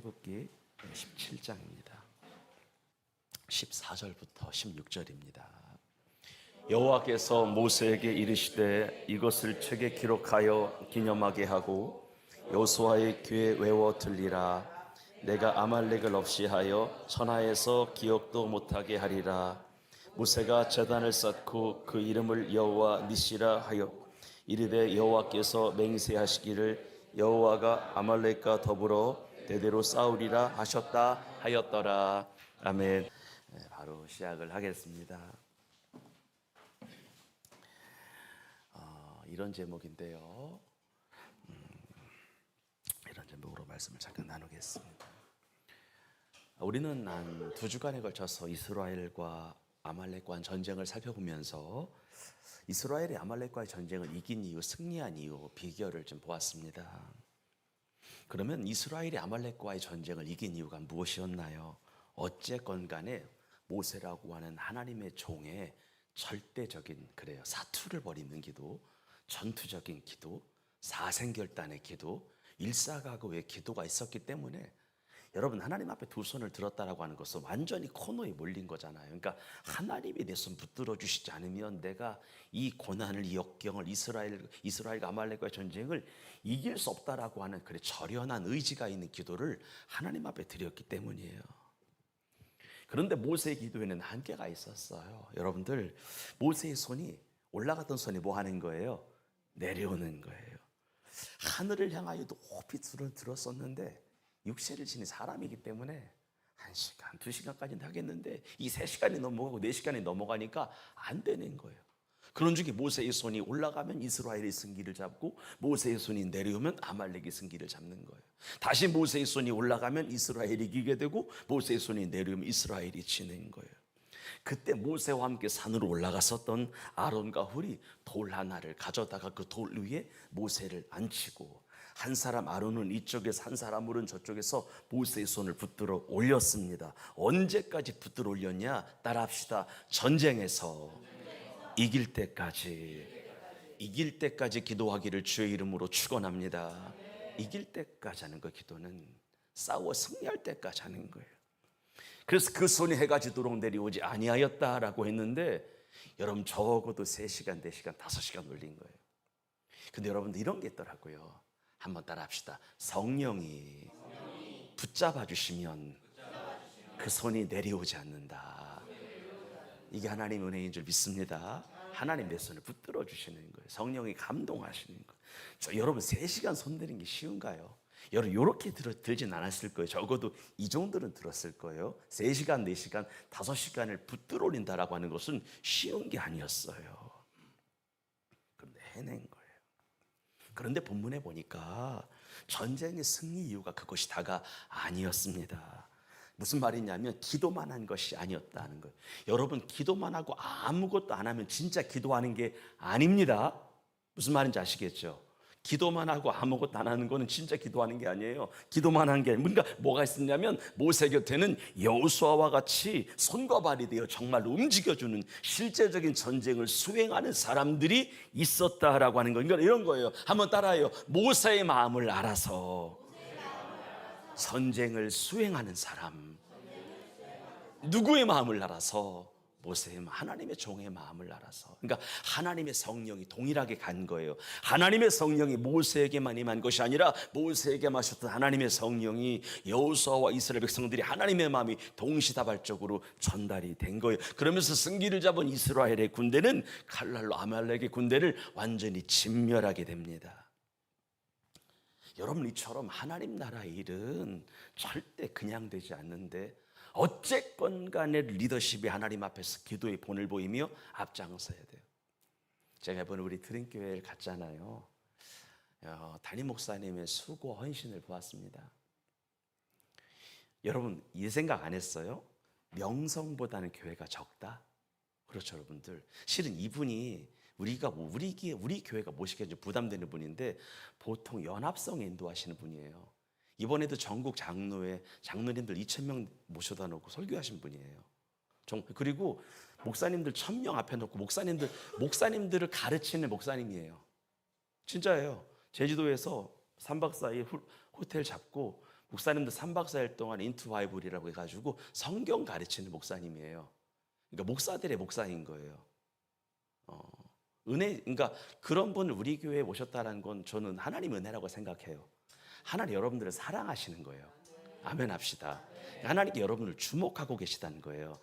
출애굽기 17장입니다. 14절부터 16절입니다. 여호와께서 모세에게 이르시되 이것을 책에 기록하여 기념하게 하고 여호수아의 귀에 외워 들리라. 내가 아말렉을 없이 하여 천하에서 기억도 못하게 하리라. 모세가 제단을 쌓고 그 이름을 여호와 니시라 하여 이르되 여호와께서 맹세하시기를 여호와가 아말렉과 더불어 대대로 싸우리라 하셨다 하였더라. 아멘. 바로 시작을 하겠습니다. 이런 제목인데요. 이런 제목으로 말씀을 잠깐 나누겠습니다. 우리는 한 2주간에 걸쳐서 이스라엘과 아말렉과의 전쟁을 살펴보면서 이스라엘이 아말렉과의 전쟁을 이긴 이유, 승리한 이유, 비결을 좀 보았습니다. 그러면 이스라엘이 아말렉과의 전쟁을 이긴 이유가 무엇이었나요? 어쨌건 간에 모세라고 하는 하나님의 종의 절대적인 사투를 벌이는 기도, 전투적인 기도, 사생결단의 기도, 일사각오의 기도가 있었기 때문에 여러분, 하나님 앞에 두 손을 들었다라고 하는 것은 완전히 코너에 몰린 거잖아요. 그러니까 하나님이 내 손 붙들어 주시지 않으면 내가 이 고난을, 이 역경을, 이스라엘과 아말렉과의 전쟁을 이길 수 없다라고 하는 절연한 의지가 있는 기도를 하나님 앞에 드렸기 때문이에요. 그런데 모세의 기도에는 한계가 있었어요. 여러분들, 모세의 손이 올라갔던 손이 뭐 하는 거예요? 내려오는 거예요. 하늘을 향하여 높이 들었었는데 육체를 지닌 사람이기 때문에 1시간, 2시간까지는 하겠는데 이 3시간이 넘어가고 4시간이 넘어가니까 안 되는 거예요. 그런 중에 모세의 손이 올라가면 이스라엘이 승기를 잡고 모세의 손이 내려오면 아말렉이 승기를 잡는 거예요. 다시 모세의 손이 올라가면 이스라엘이 이기게 되고 모세의 손이 내려오면 이스라엘이 지는 거예요. 그때 모세와 함께 산으로 올라갔었던 아론과 훌이 돌 하나를 가져다가 그 돌 위에 모세를 앉히고 한 사람 아론은 이쪽에서 한 사람 훌은 저쪽에서 모세의 손을 붙들어 올렸습니다. 언제까지 붙들어 올렸냐? 따라합시다. 전쟁에서 이길 때까지 기도하기를 주의 이름으로 축원합니다. 이길 때까지 하는 거, 기도는 싸워 승리할 때까지 하는 거예요. 그래서 그 손이 해가 지도록 내려오지 아니하였다라고 했는데 여러분, 적어도 3시간, 4시간, 5시간 걸린 거예요. 근데 여러분들 이런 게 있더라고요. 한번 따라합시다. 성령이 붙잡아 주시면 그 손이 내려오지 않는다. 이게 하나님의 은혜인 줄 믿습니다. 하나님 내 손을 붙들어 주시는 거예요. 성령이 감동하시는 거예요. 여러분, 3시간 손 드는 게 쉬운가요? 여러분, 이렇게 들진 않았을 거예요. 적어도 이 정도는 들었을 거예요. 3시간, 4시간, 5시간을 붙들어 올린다라고 하는 것은 쉬운 게 아니었어요. 그런데 해낸 거예요. 그런데 본문에 보니까 전쟁의 승리 이유가 그것이 다가 아니었습니다. 무슨 말이냐면 기도만 한 것이 아니었다는 거예요. 여러분, 기도만 하고 아무것도 안 하면 진짜 기도하는 게 아닙니다. 무슨 말인지 아시겠죠? 기도만 하고 아무것도 안 하는 거는 진짜 기도하는 게 아니에요. 기도만 한 게 뭔가 뭐가 있었냐면 모세 곁에는 여호수아와 같이 손과 발이 되어 정말 움직여주는 실제적인 전쟁을 수행하는 사람들이 있었다라고 하는 거예요. 그러니까 이런 거예요. 한번 따라해요. 모세의 마음을 알아서 전쟁을 수행하는 사람. 누구의 마음을 알아서? 모세의, 하나님의 종의 마음을 알아서. 그러니까 하나님의 성령이 동일하게 간 거예요. 하나님의 성령이 모세에게만 임한 것이 아니라 모세에게 마셨던 하나님의 성령이 여호수아와 이스라엘 백성들이 하나님의 마음이 동시다발적으로 전달이 된 거예요. 그러면서 승기를 잡은 이스라엘의 군대는 칼날로 아말렉의 군대를 완전히 진멸하게 됩니다. 여러분, 이처럼 하나님 나라의 일은 절대 그냥 되지 않는데 어쨌건 간에 리더십이 하나님 앞에서 기도의 본을 보이며 앞장서야 돼요. 제가 이번에 우리 드림교회를 갔잖아요. 담임 목사님의 수고 헌신을 보았습니다. 여러분, 이 생각 안 했어요? 명성보다는 교회가 적다? 그렇죠, 여러분들. 실은 이분이 우리 교회가 모시기가 부담되는 분인데 보통 연합성 인도하시는 분이에요. 이번에도 전국 장로님들 2,000명 모셔다 놓고 설교하신 분이에요. 그리고 목사님들 1,000명 앞에 놓고 목사님들을 가르치는 목사님이에요. 진짜예요. 제주도에서 3박 4일 호텔 잡고 목사님도 3박 4일 동안 인투 바이블이라고 해가지고 성경 가르치는 목사님이에요. 그러니까 목사들의 목사인 거예요. 은혜, 그러니까 그런 분을 우리 교회에 모셨다는 건 저는 하나님 은혜라고 생각해요. 하나님 여러분들을 사랑하시는 거예요. 아멘 합시다. 하나님께 여러분을 주목하고 계시다는 거예요.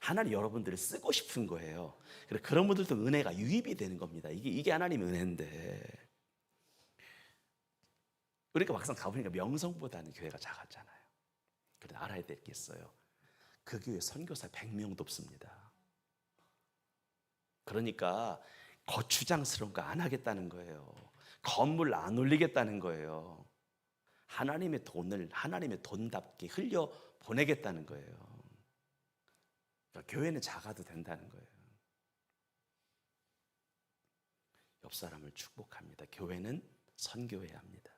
하나님 여러분들을 쓰고 싶은 거예요. 그런 분들도 은혜가 유입이 되는 겁니다. 이게 하나님 은혜인데, 그러니까 막상 가보니까 명성보다는 교회가 작았잖아요. 그런데 알아야 될 게 있어요. 그 교회 선교사 100명도 없습니다. 그러니까 거추장스러운 거 안 하겠다는 거예요. 건물 안 올리겠다는 거예요. 하나님의 돈을 하나님의 돈답게 흘려 보내겠다는 거예요. 그러니까 교회는 작아도 된다는 거예요. 옆 사람을 축복합니다. 교회는 선교해야 합니다.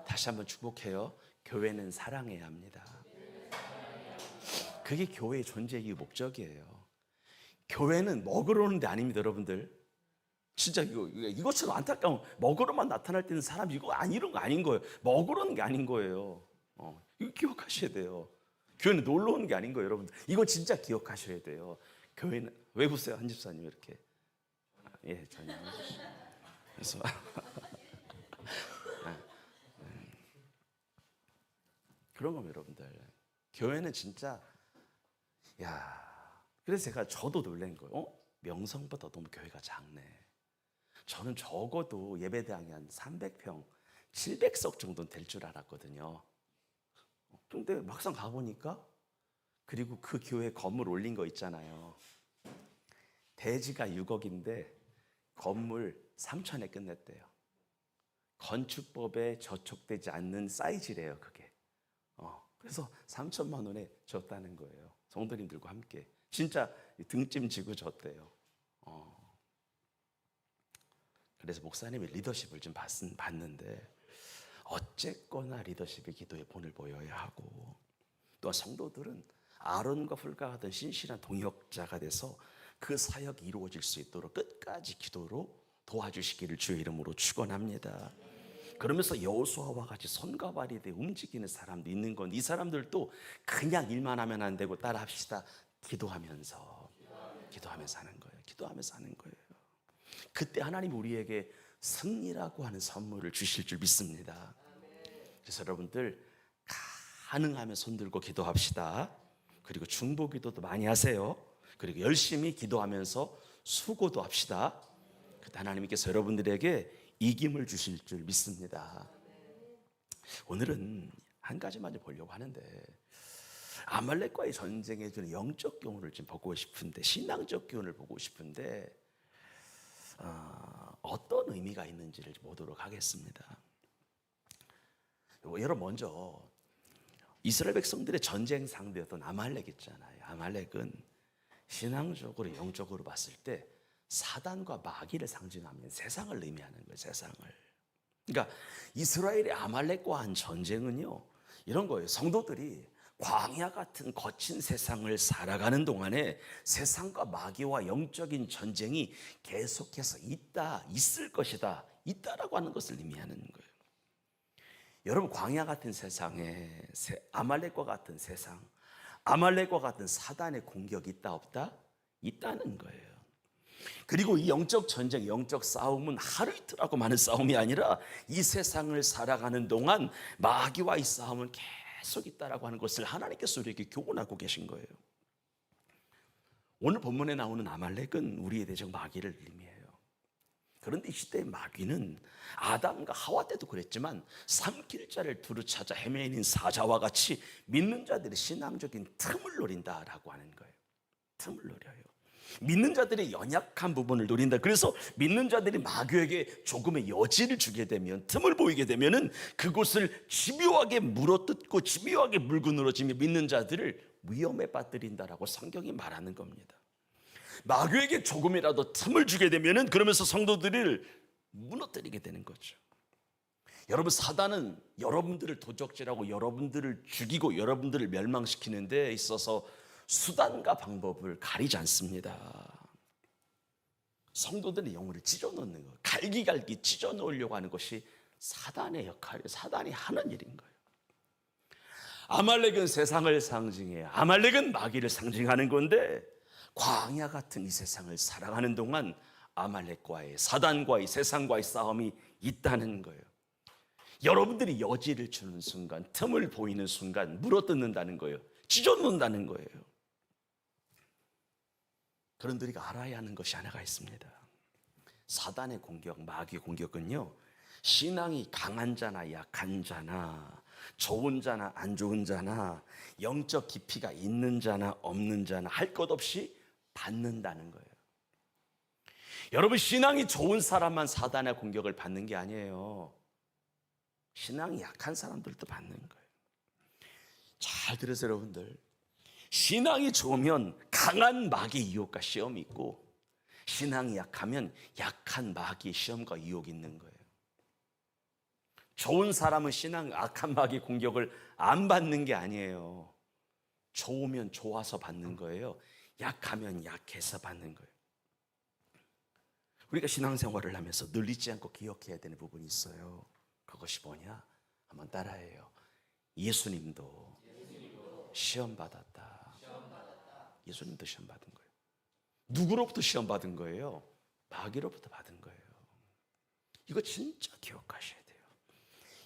다시 한번 축복해요. 교회는 사랑해야 합니다. 그게 교회의 존재 이유 목적이에요. 교회는 먹으러 오는 데 아닙니다, 여러분들. 진짜 이것처럼 안타까운, 먹으러만 나타날 때는 사람 이런 거 아닌 거예요. 먹으러 오는 게 아닌 거예요. 이거 기억하셔야 돼요. 교회는 놀러 오는 게 아닌 거예요, 여러분들. 이거 진짜 기억하셔야 돼요. 교회는, 왜 보세요, 한 집사님 이렇게. 예, 전혀. 그래서 그런 겁니다, 여러분들. 교회는 진짜, 그래서 저도 놀란 거예요. 명성보다 너무 교회가 작네. 저는 적어도 예배당이 한 300평, 700석 정도는 될 줄 알았거든요. 근데 막상 가보니까, 그리고 그 교회 건물 올린 거 있잖아요. 대지가 6억인데 건물 3천에 끝냈대요. 건축법에 저촉되지 않는 사이즈래요, 그게. 그래서 3천만 원에 줬다는 거예요. 성도님들과 함께. 진짜 등짐 지고 줬대요. 그래서 목사님이 리더십을 좀 봤는데, 어쨌거나 리더십의 기도의 본을 보여야 하고, 또 성도들은 아론과 훌과 같은 신실한 동역자가 돼서 그 사역이 이루어질 수 있도록 끝까지 기도로 도와주시기를 주의 이름으로 축원합니다. 그러면서 여호수아와 같이 손과 발이 돼 움직이는 사람도 있는 건, 이 사람들도 그냥 일만 하면 안 되고 따라합시다. 기도하면서 하는 거예요. 기도하면서 하는 거예요. 그때 하나님 우리에게 승리라고 하는 선물을 주실 줄 믿습니다. 그래서 여러분들 가능하면 손 들고 기도합시다. 그리고 중보기도도 많이 하세요. 그리고 열심히 기도하면서 수고도 합시다. 그때 하나님께서 여러분들에게 이김을 주실 줄 믿습니다. 오늘은 한 가지만 좀 보려고 하는데, 아말렉과의 전쟁에 주는 영적 교훈을 좀 보고 싶은데, 신앙적 교훈을 보고 싶은데, 어떤 의미가 있는지를 보도록 하겠습니다. 여러분, 먼저 이스라엘 백성들의 전쟁 상대였던 아말렉 있잖아요. 아말렉은 신앙적으로 영적으로 봤을 때 사단과 마귀를 상징하면 세상을 의미하는 거예요. 세상을. 그러니까 이스라엘의 아말렉과 한 전쟁은요, 이런 거예요. 성도들이 광야 같은 거친 세상을 살아가는 동안에 세상과 마귀와 영적인 전쟁이 계속해서 있을 것이다, 있다라고 하는 것을 의미하는 거예요. 여러분, 광야 같은 세상에 아말렉과 같은 세상, 아말렉과 같은 사단의 공격이 있다 없다? 있다는 거예요. 그리고 이 영적 전쟁, 영적 싸움은 하루 이틀 하고 마는 싸움이 아니라 이 세상을 살아가는 동안 마귀와 이 싸움은 계속 있다라고 하는 것을 하나님께서 우리에게 교훈하고 계신 거예요. 오늘 본문에 나오는 아말렉은 우리의 대적 마귀를 의미해요. 그런데 이 시대의 마귀는 아담과 하와 때도 그랬지만 삼킬 자를 두루 찾아 헤매는 사자와 같이 믿는 자들의 신앙적인 틈을 노린다라고 하는 거예요. 틈을 노려요. 믿는 자들의 연약한 부분을 노린다. 그래서 믿는 자들이 마귀에게 조금의 여지를 주게 되면, 틈을 보이게 되면은 그곳을 집요하게 물어뜯고 집요하게 물고 늘어지며 믿는 자들을 위험에 빠뜨린다라고 성경이 말하는 겁니다. 마귀에게 조금이라도 틈을 주게 되면은 그러면서 성도들을 무너뜨리게 되는 거죠. 여러분, 사단은 여러분들을 도적질하고 여러분들을 죽이고 여러분들을 멸망시키는 데 있어서 수단과 방법을 가리지 않습니다. 성도들의 영혼을 찢어놓는 것, 갈기갈기 찢어놓으려고 하는 것이 사단의 역할이 사단이 하는 일인 거예요. 아말렉은 세상을 상징해요. 아말렉은 마귀를 상징하는 건데 광야 같은 이 세상을 살아가는 동안 아말렉과의 사단과의 세상과의 싸움이 있다는 거예요. 여러분들이 여지를 주는 순간, 틈을 보이는 순간 물어뜯는다는 거예요. 찢어놓는다는 거예요. 그런데 우리가 알아야 하는 것이 하나가 있습니다. 사단의 공격, 마귀 공격은요, 신앙이 강한 자나 약한 자나, 좋은 자나 안 좋은 자나, 영적 깊이가 있는 자나 없는 자나 할 것 없이 받는다는 거예요. 여러분, 신앙이 좋은 사람만 사단의 공격을 받는 게 아니에요. 신앙이 약한 사람들도 받는 거예요. 잘 들으세요, 여러분들. 신앙이 좋으면 강한 마귀의 유혹과 시험이 있고, 신앙이 약하면 약한 마귀의 시험과 유혹이 있는 거예요. 좋은 사람은 신앙 악한 마귀의 공격을 안 받는 게 아니에요. 좋으면 좋아서 받는 거예요. 약하면 약해서 받는 거예요. 우리가 신앙생활을 하면서 늘 잊지 않고 기억해야 되는 부분이 있어요. 그것이 뭐냐? 한번 따라해요. 예수님도 시험 받았다. 예수님도 시험 받은 거예요. 누구로부터 시험 받은 거예요? 마귀로부터 받은 거예요. 이거 진짜 기억하셔야 돼요.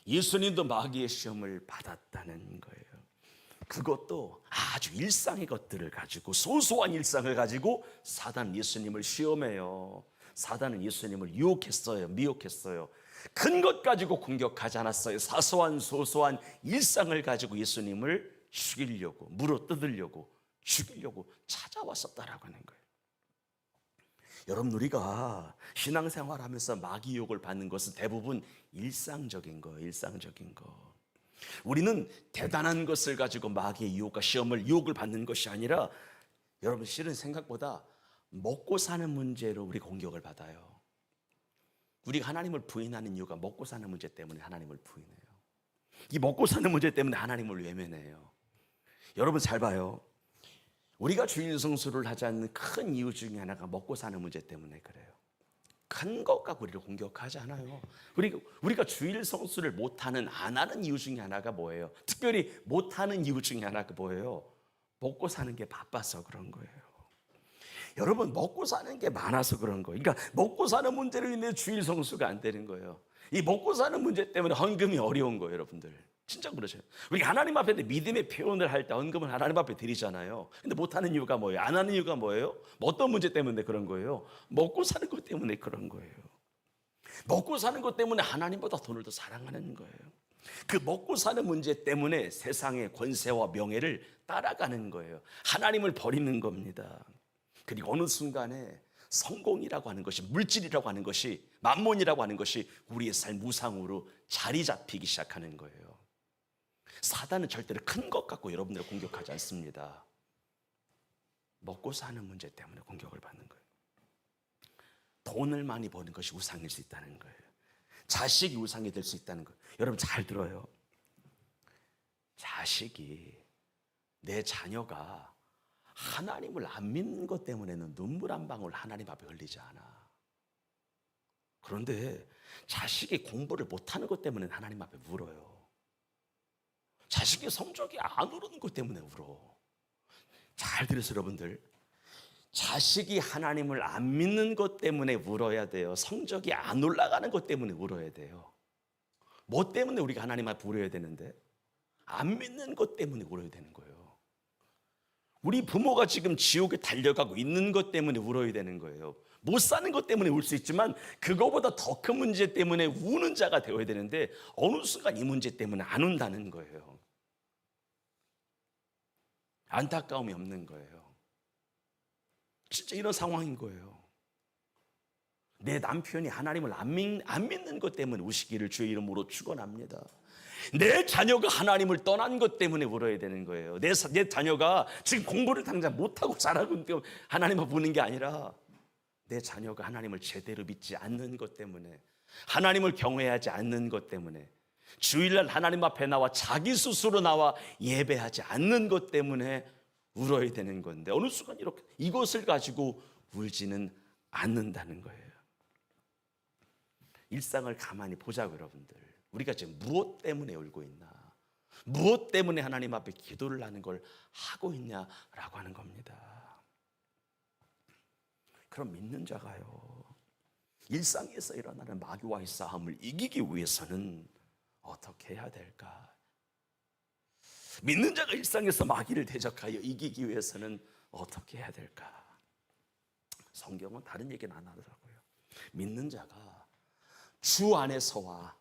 예수님도 마귀의 시험을 받았다는 거예요. 그것도 아주 일상의 것들을 가지고, 소소한 일상을 가지고 사단은 예수님을 시험해요. 사단은 예수님을 유혹했어요. 미혹했어요. 큰 것 가지고 공격하지 않았어요. 사소한 소소한 일상을 가지고 예수님을 죽이려고, 물어뜯으려고, 죽이려고 찾아왔었다라고 하는 거예요. 여러분, 우리가 신앙생활하면서 마귀 유혹을 받는 것은 대부분 일상적인 거예요. 일상적인 거. 우리는 대단한 것을 가지고 마귀의 유혹과 유혹을 받는 것이 아니라, 여러분, 실은 생각보다 먹고 사는 문제로 우리 공격을 받아요. 우리가 하나님을 부인하는 이유가 먹고 사는 문제 때문에 하나님을 부인해요. 이 먹고 사는 문제 때문에 하나님을 외면해요. 여러분, 잘 봐요. 우리가 주일 성수를 하지 않는 큰 이유 중에 하나가 먹고 사는 문제 때문에 그래요. 큰 것 갖고 우리를 공격하지 않아요. 우리가 주일 성수를 못하는, 안 하는 이유 중에 하나가 뭐예요? 특별히 못하는 이유 중에 하나가 뭐예요? 먹고 사는 게 바빠서 그런 거예요. 여러분, 먹고 사는 게 많아서 그런 거예요. 그러니까 먹고 사는 문제로 인해 주일 성수가 안 되는 거예요. 이 먹고 사는 문제 때문에 헌금이 어려운 거예요, 여러분들. 진짜 그러죠. 우리 하나님 앞에 믿음의 표현을 할 때 헌금을 하나님 앞에 드리잖아요. 근데 못하는 이유가 뭐예요? 안 하는 이유가 뭐예요? 어떤 문제 때문에 그런 거예요? 먹고 사는 것 때문에 그런 거예요. 먹고 사는 것 때문에 하나님보다 돈을 더 사랑하는 거예요. 그 먹고 사는 문제 때문에 세상의 권세와 명예를 따라가는 거예요. 하나님을 버리는 겁니다. 그리고 어느 순간에 성공이라고 하는 것이, 물질이라고 하는 것이, 만몬이라고 하는 것이 우리의 삶 우상으로 자리 잡히기 시작하는 거예요. 사단은 절대로 큰 것 갖고 여러분들을 공격하지 않습니다. 먹고 사는 문제 때문에 공격을 받는 거예요. 돈을 많이 버는 것이 우상일 수 있다는 거예요. 자식이 우상이 될 수 있다는 거예요. 여러분, 잘 들어요. 자식이, 내 자녀가 하나님을 안 믿는 것 때문에는 눈물 한 방울 하나님 앞에 흘리지 않아. 그런데 자식이 공부를 못하는 것 때문에 하나님 앞에 울어요. 자식의 성적이 안 오르는 것 때문에 울어. 잘 들으세요, 여러분들. 자식이 하나님을 안 믿는 것 때문에 울어야 돼요. 성적이 안 올라가는 것 때문에 울어야 돼요. 뭐 때문에 우리가 하나님 앞에 울어야 되는데? 안 믿는 것 때문에 울어야 되는 거예요. 우리 부모가 지금 지옥에 달려가고 있는 것 때문에 울어야 되는 거예요. 못 사는 것 때문에 울 수 있지만 그거보다 더 큰 문제 때문에 우는 자가 되어야 되는데 어느 순간 이 문제 때문에 안 운다는 거예요. 안타까움이 없는 거예요. 진짜 이런 상황인 거예요. 내 남편이 하나님을 안 믿는 것 때문에 우시기를 주의 이름으로 축원합니다. 내 자녀가 하나님을 떠난 것 때문에 울어야 되는 거예요. 내 자녀가 지금 공부를 당장 못하고 자라고 있는데 하나님 앞에 우는 게 아니라 내 자녀가 하나님을 제대로 믿지 않는 것 때문에, 하나님을 경외하지 않는 것 때문에, 주일날 하나님 앞에 나와 자기 스스로 나와 예배하지 않는 것 때문에 울어야 되는 건데 어느 순간 이렇게 이것을 가지고 울지는 않는다는 거예요. 일상을 가만히 보자고 여러분들. 우리가 지금 무엇 때문에 울고 있나? 무엇 때문에 하나님 앞에 기도를 하는 걸 하고 있냐라고 하는 겁니다. 그럼 믿는 자가요, 일상에서 일어나는 마귀와의 싸움을 이기기 위해서는 어떻게 해야 될까? 믿는 자가 일상에서 마귀를 대적하여 이기기 위해서는 어떻게 해야 될까? 성경은 다른 얘기는 안 하더라고요. 믿는 자가 주 안에서와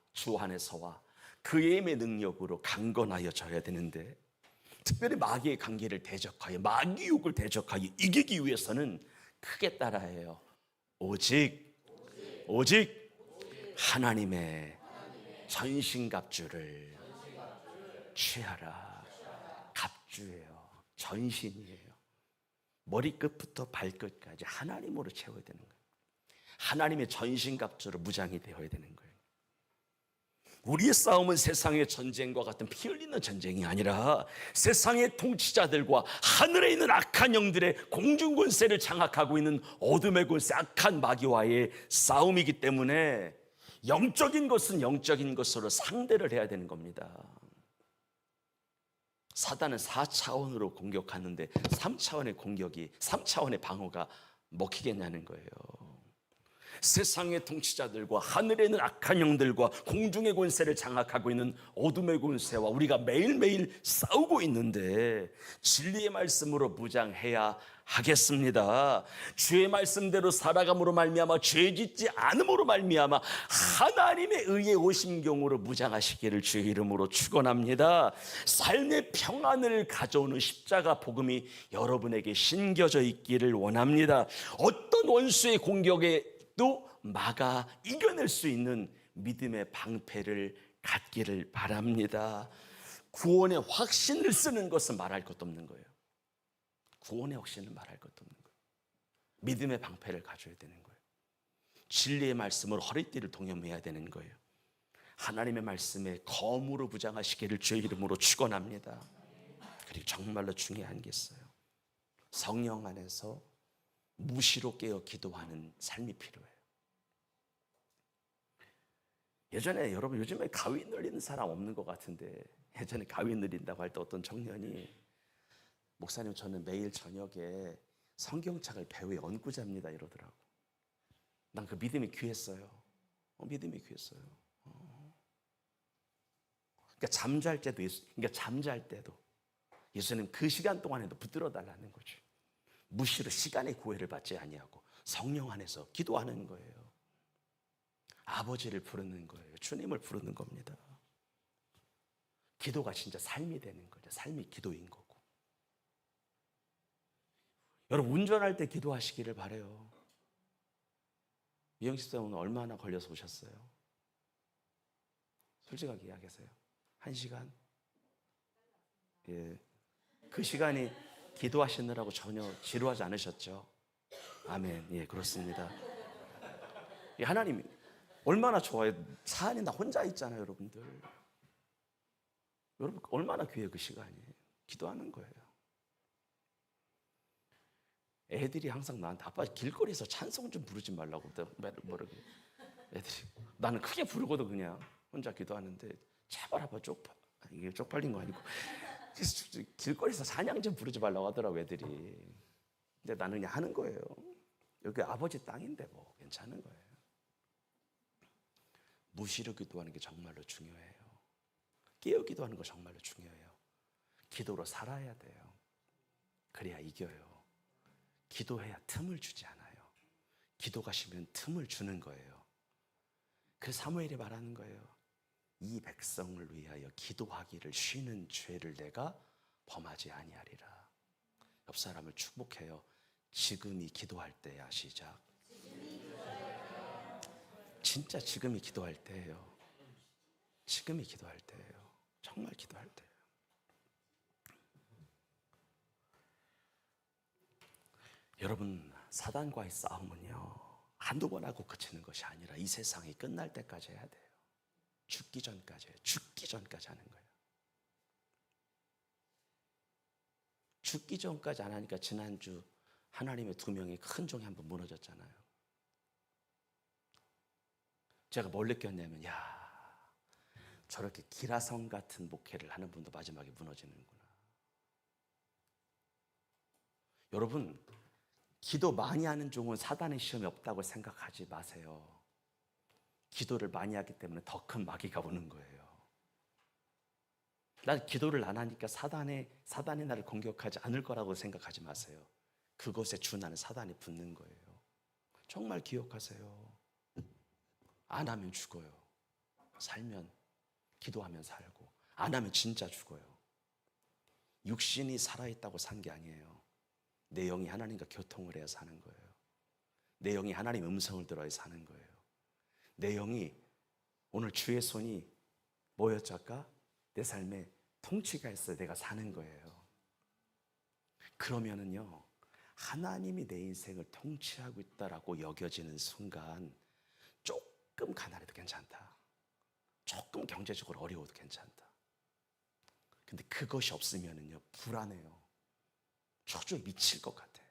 그의 힘의 능력으로 강건하여 져야 되는데, 특별히 마귀의 관계를 대적하여, 마귀 욕을 대적하여 이기기 위해서는 크게 따라해요. 오직 하나님의 전신갑주를 취하라. 갑주예요. 전신이에요. 머리끝부터 발끝까지 하나님으로 채워야 되는 거예요. 하나님의 전신갑주로 무장이 되어야 되는 거예요. 우리의 싸움은 세상의 전쟁과 같은 피 흘리는 전쟁이 아니라 세상의 통치자들과 하늘에 있는 악한 영들의 공중 권세를 장악하고 있는 어둠의 권세, 악한 마귀와의 싸움이기 때문에 영적인 것은 영적인 것으로 상대를 해야 되는 겁니다. 사단은 4차원으로 공격하는데 3차원의 공격이, 3차원의 방어가 먹히겠냐는 거예요. 세상의 통치자들과 하늘에 있는 악한 영들과 공중의 권세를 장악하고 있는 어둠의 권세와 우리가 매일매일 싸우고 있는데 진리의 말씀으로 무장해야 하겠습니다. 주의 말씀대로 살아감으로 말미암아 죄 짓지 않음으로 말미암아 하나님의 의의 오심경으로 무장하시기를 주의 이름으로 축원합니다. 삶의 평안을 가져오는 십자가 복음이 여러분에게 심겨져 있기를 원합니다. 어떤 원수의 공격에도 막아 이겨낼 수 있는 믿음의 방패를 갖기를 바랍니다. 구원의 확신을 쓰는 것은 말할 것도 없는 거예요. 구원의 확신은 말할 것도 없는 거예요. 믿음의 방패를 가져야 되는 거예요. 진리의 말씀으로 허리띠를 동여매야 되는 거예요. 하나님의 말씀에 검으로 무장하시기를 주의 이름으로 축원합니다. 그리고 정말로 중요한 게 있어요. 성령 안에서 무시로 깨어 기도하는 삶이 필요해요. 예전에 여러분, 요즘에 가위 늘리는 사람 없는 것 같은데, 예전에 가위 늘린다고 할 때 어떤 청년이 목사님, 저는 매일 저녁에 성경책을 배후에 얹고 잡니다 이러더라고. 난 그 믿음이 귀했어요. 믿음이 귀했어요. 그러니까 잠잘 때도 예수님 그 시간 동안에도 붙들어 달라는 거죠. 무시로 시간의 구애를 받지 아니하고 성령 안에서 기도하는 거예요. 아버지를 부르는 거예요. 주님을 부르는 겁니다. 기도가 진짜 삶이 되는 거죠. 삶이 기도인 거고. 여러분, 운전할 때 기도하시기를 바라요. 이영식 쌤 오늘 얼마나 걸려서 오셨어요? 솔직하게 이야기하세요. 1시간? 예. 그 시간이 기도하시느라고 전혀 지루하지 않으셨죠? 아멘. 예, 그렇습니다. 예, 하나님 얼마나 좋아요. 차 안에 나 혼자 있잖아요, 여러분들. 여러분 얼마나 귀해요, 그 시간이. 기도하는 거예요. 애들이 항상 나한테 아빠 길거리에서 찬송 좀 부르지 말라고 뭐라고. 애들이 나는 크게 부르거든. 그냥 혼자 기도하는데 제발 아빠 이게 쪽팔린 거 아니고 길거리에서 찬양 좀 부르지 말라고 하더라고 애들이. 근데 나는 그냥 하는 거예요. 여기 아버지 땅인데 뭐 괜찮은 거예요. 무시로 기도하는 게 정말로 중요해요. 깨어 기도하는 거 정말로 중요해요. 기도로 살아야 돼요. 그래야 이겨요. 기도해야 틈을 주지 않아요. 기도가 시면 틈을 주는 거예요. 그 사무엘이 말하는 거예요. 이 백성을 위하여 기도하기를 쉬는 죄를 내가 범하지 아니하리라. 옆 사람을 축복해요. 지금이 기도할 때야. 시작. 진짜 지금이 기도할 때예요. 지금이 기도할 때예요. 정말 기도할 때예요. 여러분, 사단과의 싸움은요, 한두 번 하고 그치는 것이 아니라 이 세상이 끝날 때까지 해야 돼요. 죽기 전까지 해요. 죽기 전까지 하는 거예요. 죽기 전까지 안 하니까 지난주 하나님의 두 명의 큰 종이 한번 무너졌잖아요. 제가 뭘 느꼈냐면, 야, 저렇게 기라성 같은 목회를 하는 분도 마지막에 무너지는구나. 여러분, 기도 많이 하는 종은 사단의 시험이 없다고 생각하지 마세요. 기도를 많이 하기 때문에 더 큰 마귀가 오는 거예요. 난 기도를 안 하니까 사단이 나를 공격하지 않을 거라고 생각하지 마세요. 그것에 준하는 사단이 붙는 거예요. 정말 기억하세요. 안 하면 죽어요. 살면, 기도하면 살고, 안 하면 진짜 죽어요. 육신이 살아있다고 산 게 아니에요. 내 영이 하나님과 교통을 해야 사는 거예요. 내 영이 하나님의 음성을 들어야 사는 거예요. 내 영이 오늘 주의 손이 뭐였죠 아까? 내 삶에 통치가 있어야 내가 사는 거예요. 그러면은요, 하나님이 내 인생을 통치하고 있다라고 여겨지는 순간 조금 가난해도 괜찮다. 조금 경제적으로 어려워도 괜찮다. 근데 그것이 없으면은요, 불안해요. 저주에 미칠 것 같아.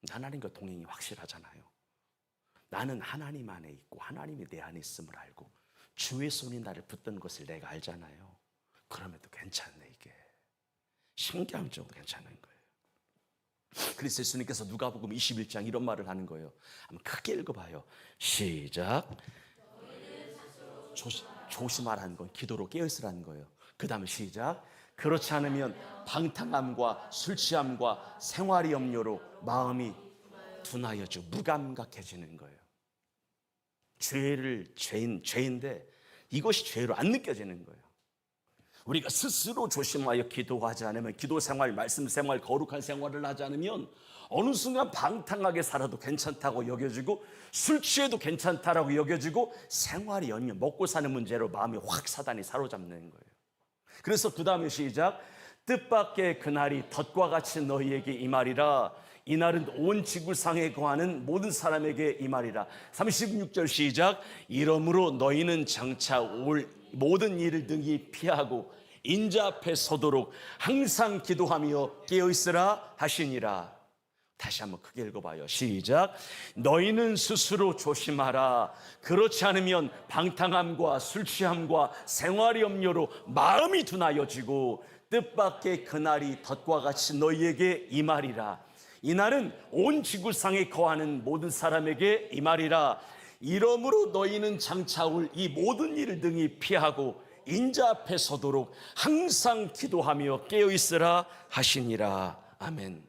하나님과 동행이 확실하잖아요. 나는 하나님 안에 있고 하나님이 내 안에 있음을 알고 주의 손이 나를 붙든 것을 내가 알잖아요. 그럼에도 괜찮네. 이게 신기할 정도로 괜찮은 거예요. 그래서 예수님께서 누가복음 21장 이런 말을 하는 거예요. 한번 크게 읽어봐요. 시작. 조심하라는 건 기도로 깨어있으라는 거예요. 그 다음에 시작. 그렇지 않으면 방탕함과 술 취함과 생활의 염려로 마음이 둔하여지고 무감각해지는 거예요. 죄인데 이것이 죄로 안 느껴지는 거예요. 우리가 스스로 조심하여 기도하지 않으면, 기도 생활, 말씀 생활, 거룩한 생활을 하지 않으면 어느 순간 방탕하게 살아도 괜찮다고 여겨지고 술 취해도 괜찮다라고 여겨지고 생활이 염려, 먹고 사는 문제로 마음이 확 사단이 사로잡는 거예요. 그래서 그 다음에 시작. 뜻밖의 그날이 덫과 같이 너희에게 임하리라. 이날은 온 지구상에 거하는 모든 사람에게 임하리라. 36절 시작. 이러므로 너희는 장차 올 모든 일을 등이 피하고 인자 앞에 서도록 항상 기도하며 깨어있으라 하시니라. 다시 한번 크게 읽어봐요. 시작. 너희는 스스로 조심하라. 그렇지 않으면 방탕함과 술 취함과 생활의 염려로 마음이 둔하여지고 뜻밖의 그날이 덫과 같이 너희에게 임하리라. 이날은 온 지구상에 거하는 모든 사람에게 임하리라. 이러므로 너희는 장차 올 이 모든 일을 등이 피하고 인자 앞에 서도록 항상 기도하며 깨어있으라 하시니라. 아멘.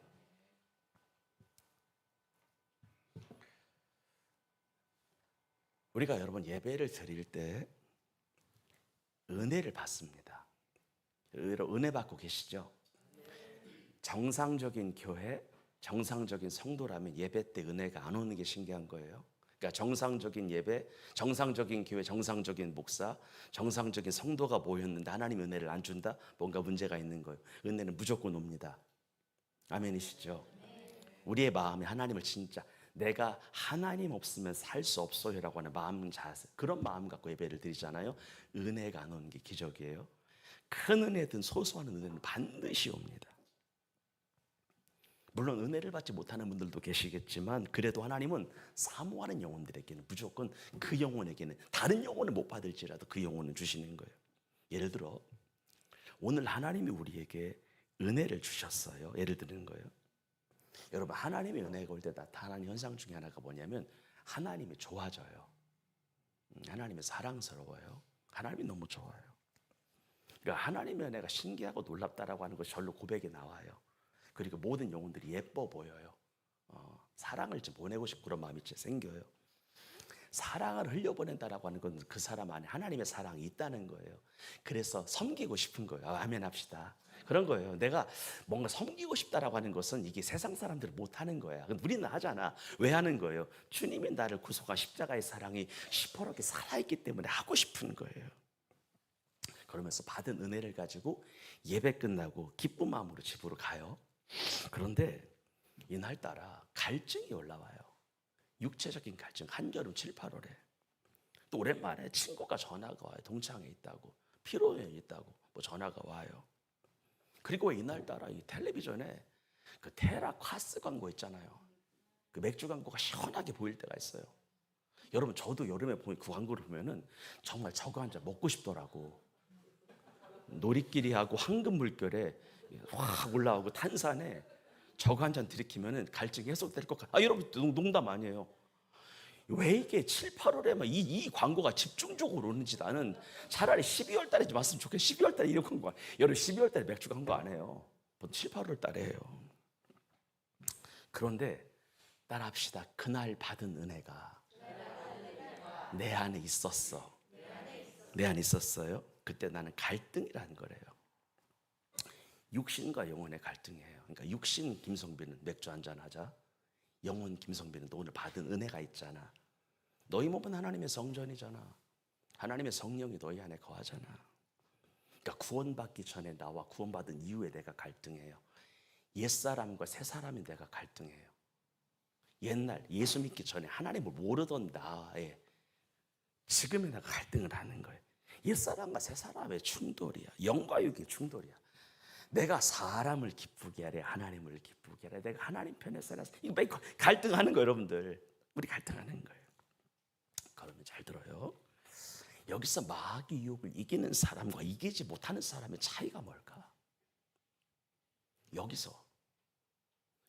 우리가 여러분 예배를 드릴 때 은혜를 받습니다. 은혜 받고 계시죠? 정상적인 교회, 정상적인 성도라면 예배 때 은혜가 안 오는 게 신기한 거예요. 그러니까 정상적인 예배, 정상적인 교회, 정상적인 목사, 정상적인 성도가 모였는데 하나님 은혜를 안 준다? 뭔가 문제가 있는 거예요. 은혜는 무조건 옵니다. 아멘이시죠? 우리의 마음에 하나님을 진짜 내가 하나님 없으면 살 수 없어요라고 하는 마음 자세, 그런 마음 갖고 예배를 드리잖아요. 은혜가 안 오는 게 기적이에요. 큰 은혜든 소소한 은혜는 반드시 옵니다. 물론 은혜를 받지 못하는 분들도 계시겠지만 그래도 하나님은 사모하는 영혼들에게는 무조건 그 영혼에게는 다른 영혼을 못 받을지라도 그 영혼을 주시는 거예요. 예를 들어 오늘 하나님이 우리에게 은혜를 주셨어요. 예를 드는 거예요. 여러분 하나님의 은혜가 올 때 나타나는 현상 중에 하나가 뭐냐면 하나님이 좋아져요. 하나님이 사랑스러워요. 하나님이 너무 좋아요. 그러니까 하나님의 은혜가 신기하고 놀랍다라고 하는 것이 절로 고백에 나와요. 그리고 모든 영혼들이 예뻐 보여요. 사랑을 좀 보내고 싶고 그런 마음이 생겨요. 사랑을 흘려보낸다라고 하는 건 그 사람 안에 하나님의 사랑이 있다는 거예요. 그래서 섬기고 싶은 거예요. 아멘 합시다. 그런 거예요. 내가 뭔가 섬기고 싶다라고 하는 것은 이게 세상 사람들은 못하는 거야. 우리는 하잖아. 왜 하는 거예요? 주님이 나를 구속한 십자가의 사랑이 시퍼렇게 살아있기 때문에 하고 싶은 거예요. 그러면서 받은 은혜를 가지고 예배 끝나고 기쁜 마음으로 집으로 가요. 그런데 이날따라 갈증이 올라와요. 육체적인 갈증, 한여름 7, 8월에 또 오랜만에 친구가 전화가 와요. 동창회 있다고, 피로연이 있다고 뭐 전화가 와요. 그리고 이날따라 이 텔레비전에 그 테라 콰스 광고 있잖아요. 그 맥주 광고가 시원하게 보일 때가 있어요. 여러분 저도 여름에 보면 그 광고를 보면은 정말 저거 한 잔 먹고 싶더라고. 놀이끼리하고 황금 물결에 확 올라오고 탄산에 저거 한 잔 들이키면은 갈증이 해소될 것 같아. 여러분 농담 아니에요. 왜 이게 7, 8월에만 이 광고가 집중적으로 오는지 나는 차라리 12월 달에 좀 왔으면 좋겠어. 12월 달에 이런 광고. 여러분 12월 달에 맥주 광고 안 해요. 7, 8월 달에 해요. 그런데 따라합시다. 그날 받은 은혜가 내 안에 있었어. 내 안에 있었어요. 그때 나는 갈등이라는 거래요. 육신과 영혼의 갈등이에요. 그러니까 육신 김성빈은 맥주 한잔 하자. 영혼 김성빈은 너 오늘 받은 은혜가 있잖아. 너희 몸은 하나님의 성전이잖아. 하나님의 성령이 너희 안에 거하잖아. 그러니까 구원받기 전에 나와 구원받은 이후에 내가 갈등해요. 옛사람과 새사람이 내가 갈등해요. 옛날 예수 믿기 전에 하나님을 모르던 나의 지금의 내가 갈등을 하는 거예요. 옛사람과 새사람의 충돌이야. 영과 육의 충돌이야. 내가 사람을 기쁘게 하래, 하나님을 기쁘게 하래. 내가 하나님 편에 서라. 이거 갈등하는 거예요, 여러분들. 우리 갈등하는 거예요. 그러면 잘 들어요. 여기서 마귀 유혹을 이기는 사람과 이기지 못하는 사람의 차이가 뭘까? 여기서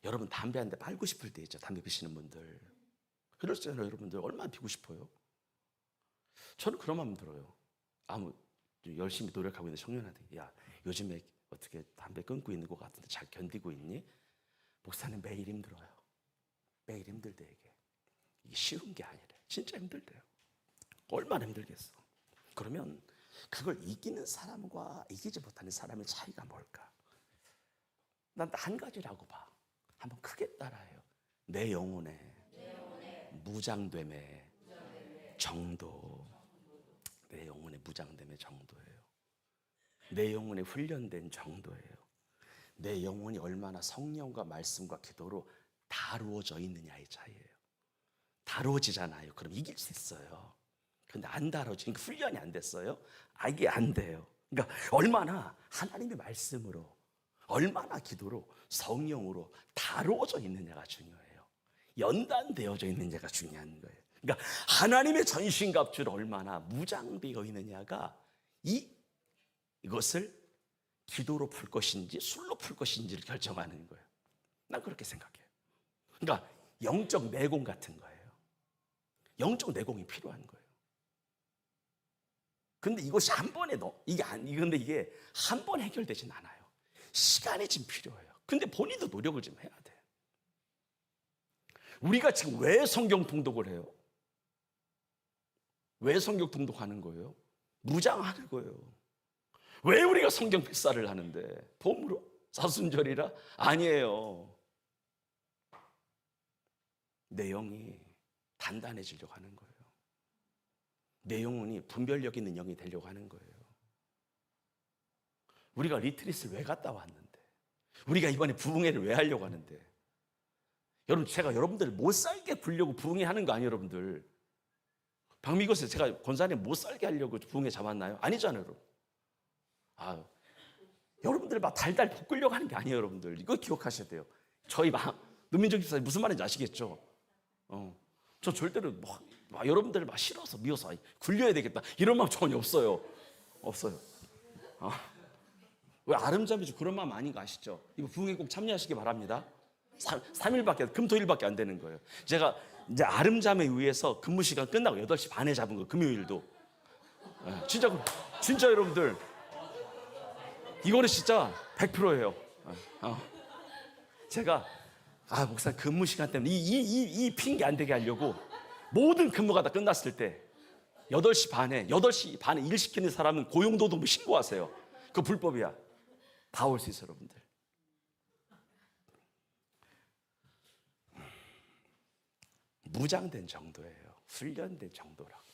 여러분 담배 한 대 팔고 싶을 때 있죠. 담배 피시는 분들. 그렇잖아요, 여러분들. 얼마나 피고 싶어요? 저는 그런 마음 들어요. 열심히 노력하고 있는 청년한테, 야, 요즘에 어떻게 담배 끊고 있는 것 같은데 잘 견디고 있니? 목사님 매일 힘들어요. 매일 힘들대 이게. 이게 쉬운 게 아니래. 진짜 힘들대요. 얼마나 힘들겠어. 그러면 그걸 이기는 사람과 이기지 못하는 사람의 차이가 뭘까? 난 한 가지라고 봐. 한번 크게 따라해요. 내 영혼의 무장됨의 정도. 내 영혼의 무장됨의 정도예요. 내 영혼의 훈련된 정도예요. 내 영혼이 얼마나 성령과 말씀과 기도로 다루어져 있느냐의 차이예요. 다루어지잖아요. 그럼 이길 수 있어요. 근데 안 다뤄지니까 훈련이 안 됐어요. 이게 안 돼요. 그러니까 얼마나 하나님의 말씀으로, 얼마나 기도로, 성령으로 다루어져 있느냐가 중요해요. 연단되어져 있느냐가 중요한 거예요. 그러니까 하나님의 전신갑주를 얼마나 무장되어 있느냐가 이것을 기도로 풀 것인지 술로 풀 것인지를 결정하는 거예요. 난 그렇게 생각해요. 그러니까 영적 내공 같은 거예요. 영적 내공이 필요한 거예요. 근데 이것이 한 번에 근데 이게 한 번 해결되진 않아요. 시간이 좀 필요해요. 근데 본인도 노력을 좀 해야 돼. 우리가 지금 왜 성경 통독을 해요? 왜 성경 통독하는 거예요? 무장하는 거예요. 왜 우리가 성경 필사를 하는데? 봄으로? 사순절이라? 아니에요. 내 영이 단단해지려고 하는 거예요. 내 영혼이 분별력 있는 영이 되려고 하는 거예요. 우리가 리트릿을 왜 갔다 왔는데? 우리가 이번에 부흥회를 왜 하려고 하는데? 여러분, 제가 여러분들 못 살게 굴려고 부흥회 하는 거 아니에요, 여러분들. 박미것에 제가 권사님 못 살게 하려고 부흥회 잡았나요? 아니잖아요, 여러분. 여러분들 막 달달 볶으려고 하는 게 아니에요, 여러분들. 이거 기억하셔야 돼요. 저희 노민정 집사님 무슨 말인지 아시겠죠? 저 절대로 여러분들을 막 싫어서 미워서 굴려야 되겠다 이런 마음 전혀 없어요. 없어요. 왜 아름잡이죠? 그런 마음 아닌 거 아시죠? 이거 부흥회 꼭 참여하시기 바랍니다. 3일밖에 금토일밖에 안 되는 거예요. 제가 이제 아름잠에 의해서 근무 시간 끝나고 8시 반에 잡은 거예요. 금요일도. 진짜 여러분들 이거는 진짜 100%예요. 제가 목사 근무 시간 때문에 이 핑계 안 되게 하려고 모든 근무가 다 끝났을 때 8시 반에 일 시키는 사람은 고용노동부 신고하세요. 그거 불법이야. 다 올 수 있어요, 여러분들. 무장된 정도예요. 훈련된 정도라고.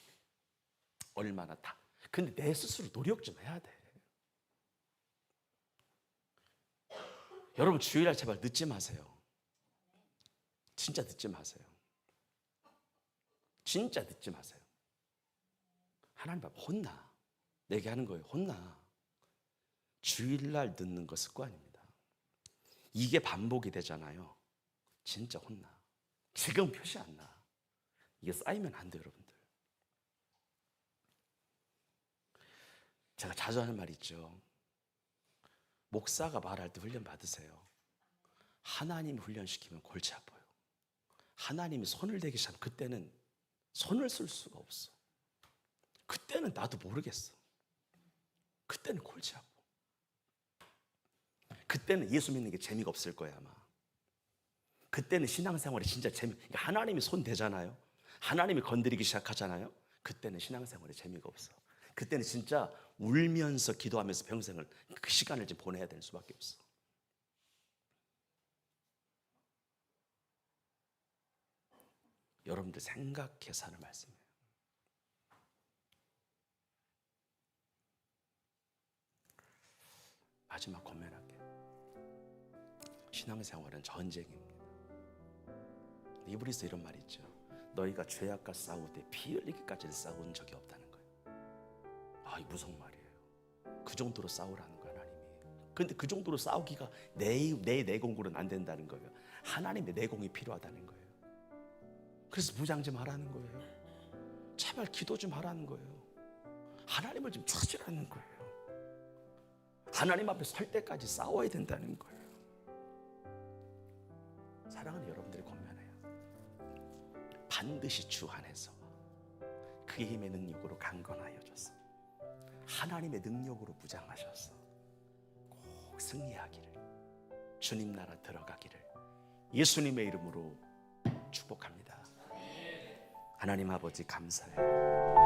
얼마나 다. 근데 내 스스로 노력 좀 해야 돼. 여러분 주일날 제발 늦지 마세요. 진짜 늦지 마세요. 진짜 늦지 마세요. 하나님 앞에 혼나. 내게 하는 거예요. 혼나. 주일날 늦는 거 습관입니다. 이게 반복이 되잖아요. 진짜 혼나. 지금 표시 안 나. 이게 쌓이면 안 돼요, 여러분들. 제가 자주 하는 말 있죠. 목사가 말할 때 훈련 받으세요. 하나님이 훈련시키면 골치 아파요. 하나님이 손을 대기 시작하면 그때는 손을 쓸 수가 없어. 그때는 나도 모르겠어. 그때는 골치 아파. 그때는 예수 믿는 게 재미가 없을 거야 아마. 그때는 신앙생활이 진짜 그러니까 하나님이 손 대잖아요. 하나님이 건드리기 시작하잖아요. 그때는 신앙생활에 재미가 없어. 그때는 진짜 울면서 기도하면서 평생을 그 시간을 좀 보내야 될 수밖에 없어. 여러분들 생각해서 하는 말씀이에요. 마지막 권면할게요. 신앙생활은 전쟁입니다. 이브리서 이런 말이 있죠. 너희가 죄악과 싸울 때 피 흘리기까지는 싸운 적이 없다는 거예요. 아, 이 무서운 말이에요. 그 정도로 싸우라는 거예요, 하나님이. 근데 그 정도로 싸우기가 내 내공으로는 안 된다는 거예요. 하나님의 내공이 필요하다는 거예요. 그래서 무장 좀 하라는 거예요. 제발 기도 좀 하라는 거예요. 하나님을 좀 찾으라는 거예요. 하나님 앞에 설 때까지 싸워야 된다는 거예요. 사랑하는 여러분들의 권면해요. 반드시 주 안에서 그의 힘의 능력으로 강건하여져서 하나님의 능력으로 무장하셔서 꼭 승리하기를, 주님 나라 들어가기를 예수님의 이름으로 축복합니다. 하나님 아버지 감사해요.